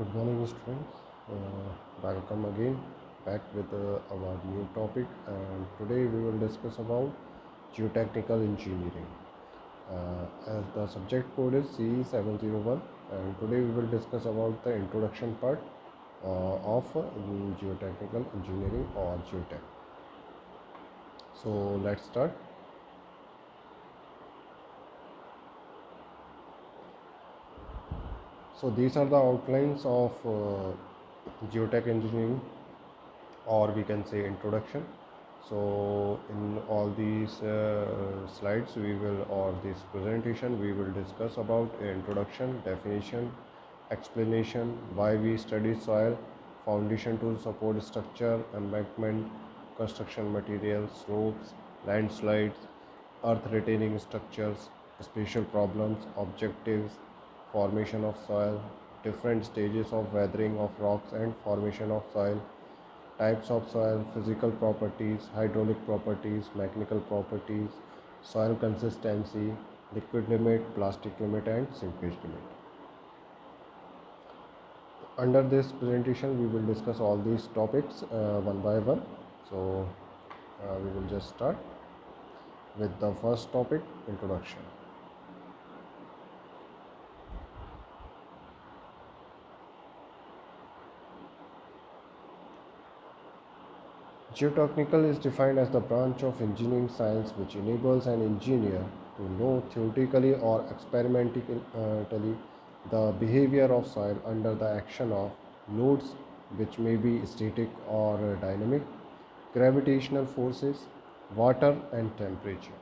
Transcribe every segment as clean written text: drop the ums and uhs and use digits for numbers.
Good morning, students. Welcome again back with our new topic, and today we will discuss about geotechnical engineering. As the subject code is CE701, and today we will discuss about the introduction part of geotechnical engineering or geotech. So let's start. So these are the outlines of geotech engineering, or we can say introduction. So in all these slides we will, or this presentation, we will discuss about introduction, definition, explanation, why we study soil, foundation to support structure, embankment, construction materials, slopes, landslides, earth retaining structures, spatial problems, objectives, formation of soil, different stages of weathering of rocks and formation of soil, types of soil, physical properties, hydraulic properties, mechanical properties, soil consistency, liquid limit, plastic limit, and seepage limit. Under this presentation, we will discuss all these topics one by one. So, we will just start with the first topic, introduction. Geotechnical is defined as the branch of engineering science which enables an engineer to know theoretically or experimentally the behavior of soil under the action of loads which may be static or dynamic, gravitational forces, water and temperature.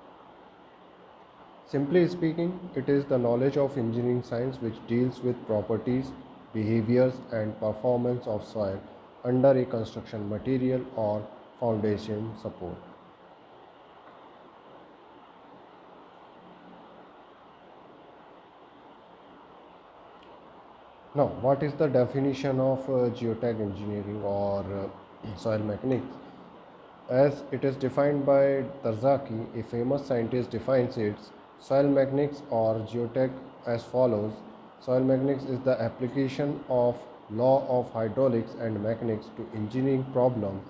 Simply speaking, it is the knowledge of engineering science which deals with properties, behaviors and performance of soil under a construction material or foundation support. Now, what is the definition of geotech engineering or soil mechanics? As it is defined by Terzaghi, a famous scientist, defines its soil mechanics or geotech as follows. Soil mechanics is the application of law of hydraulics and mechanics to engineering problems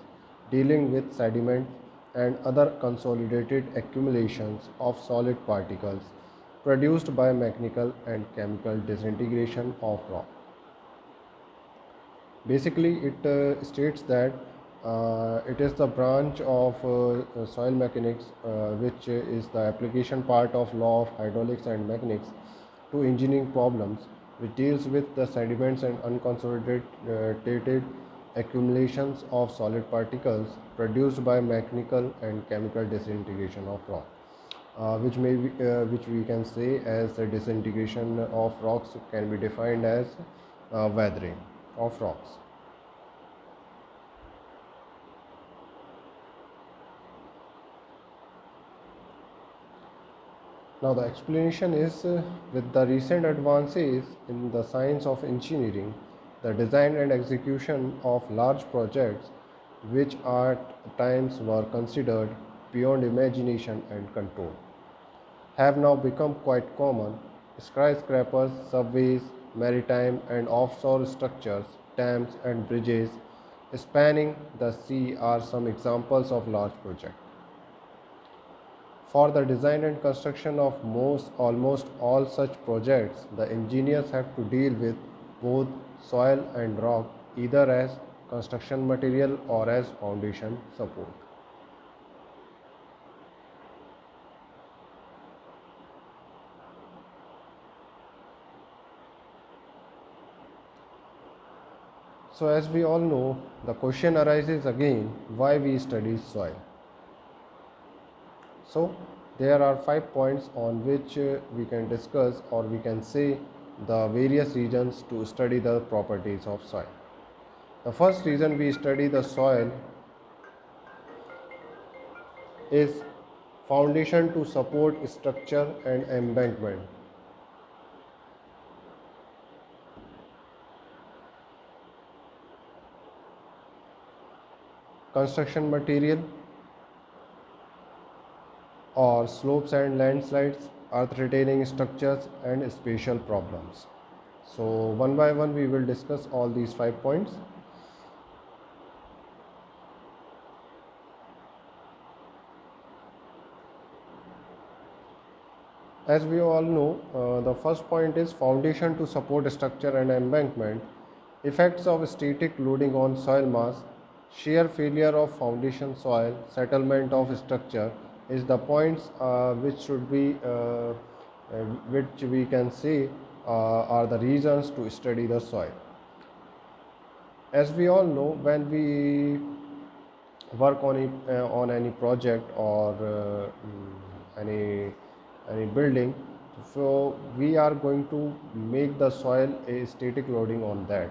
dealing with sediments and other consolidated accumulations of solid particles produced by mechanical and chemical disintegration of rock. Basically, it states that it is the branch of soil mechanics which is the application part of law of hydraulics and mechanics to engineering problems, which deals with the sediments and unconsolidated accumulations of solid particles produced by mechanical and chemical disintegration of rock, which we can say as the disintegration of rocks can be defined as weathering of rocks. Now the explanation is with the recent advances in the science of engineering, the design and execution of large projects which at times were considered beyond imagination and control have now become quite common. Skyscrapers, subways, maritime and offshore structures, dams and bridges spanning the sea are some examples of large projects. For the design and construction of almost all such projects, the engineers have to deal with both soil and rock either as construction material or as foundation support. So as we all know, the question arises again, why we study soil? So there are 5 points on which we can discuss, or we can say the various reasons to study the properties of soil. The first reason we study the soil is foundation to support structure and embankment. Construction material or slopes and landslides, earth retaining structures and spatial problems. So one by one we will discuss all these 5 points. As we all know, the first point is foundation to support structure and embankment. Effects of static loading on soil mass, shear failure of foundation soil, settlement of structure is the points which should be which we can say are the reasons to study the soil. As we all know, when we work on any project or any building, so we are going to make the soil a static loading on that,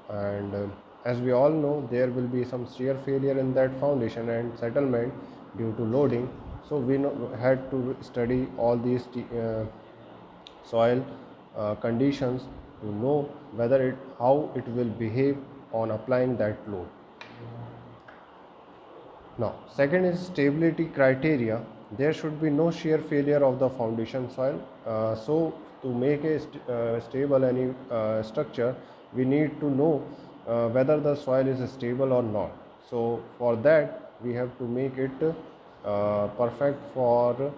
and as we all know, there will be some shear failure in that foundation and settlement due to loading. So we had to study all these soil conditions to know whether how it will behave on applying that load. Now, second is stability criteria. There should be no shear failure of the foundation soil. So, to make a stable any structure, we need to know whether the soil is stable or not. So, for that, we have to make it perfect for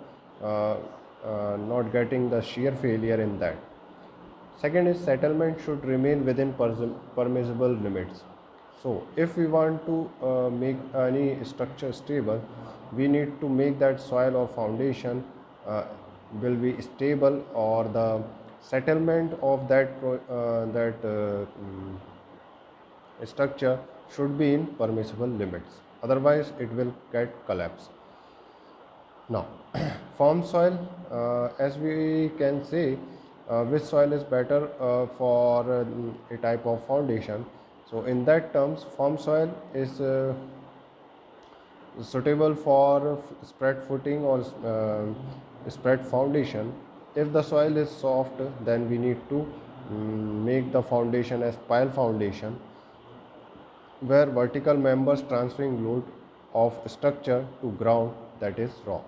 not getting the shear failure in that. Second is settlement should remain within permissible limits. So if we want to make any structure stable, we need to make that soil or foundation will be stable, or the settlement of that structure should be in permissible limits. Otherwise, it will get collapse. Now, farm soil, as we can say, which soil is better for a type of foundation. So, in that terms, farm soil is suitable for spread footing or spread foundation. If the soil is soft, then we need to make the foundation as pile foundation, where vertical members transferring load of structure to ground, that is rock.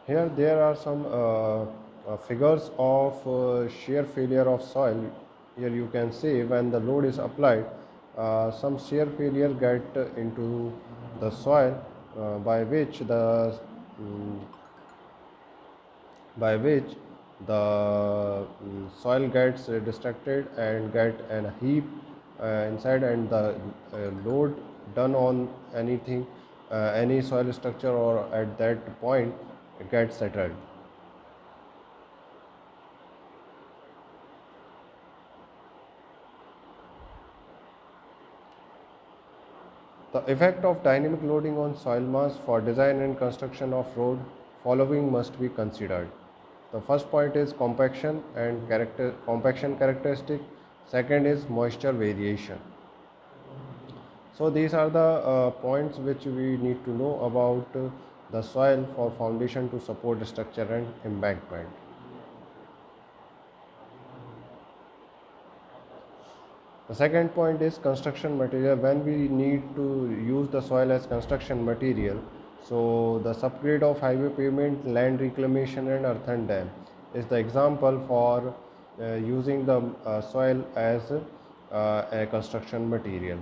Here there are some figures of shear failure of soil. Here you can see when the load is applied, some shear failure get into the soil, by which mm, soil gets distracted and get a heap inside, and the load done on anything, any soil structure or at that point gets settled. The effect of dynamic loading on soil mass for design and construction of road, following must be considered. The first point is compaction and compaction characteristic. Second is moisture variation. So these are the points which we need to know about the soil for foundation to support structure and embankment. The second point is construction material. When we need to use the soil as construction material, so the subgrade of highway pavement, land reclamation and earthen dam is the example for using the soil as a construction material.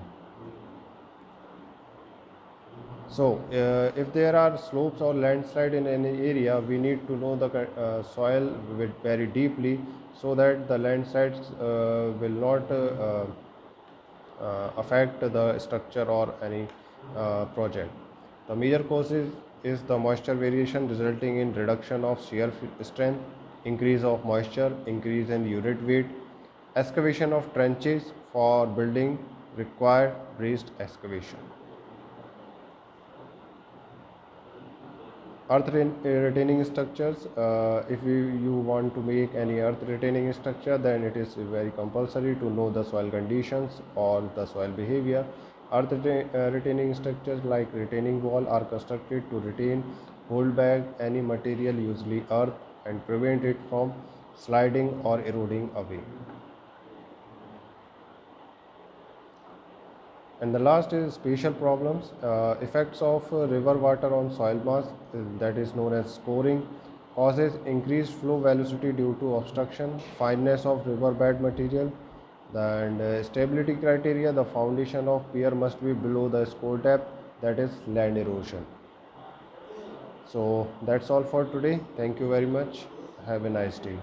So, if there are slopes or landslide in any area, we need to know the soil very deeply, so that the landslides will not affect the structure or any project. The major causes is the moisture variation resulting in reduction of shear strength, increase of moisture, increase in unit weight, excavation of trenches for building required braced excavation. Earth retaining structures, if you want to make any earth retaining structure, then it is very compulsory to know the soil conditions or the soil behavior. Earth retaining structures like retaining wall are constructed to retain, hold back any material, usually earth, and prevent it from sliding or eroding away. And the last is spatial problems, effects of river water on soil mass, that is known as scoring, causes increased flow velocity due to obstruction, fineness of riverbed material, and stability criteria, the foundation of pier must be below the score depth, that is land erosion. So that's all for today. Thank you very much. Have a nice day.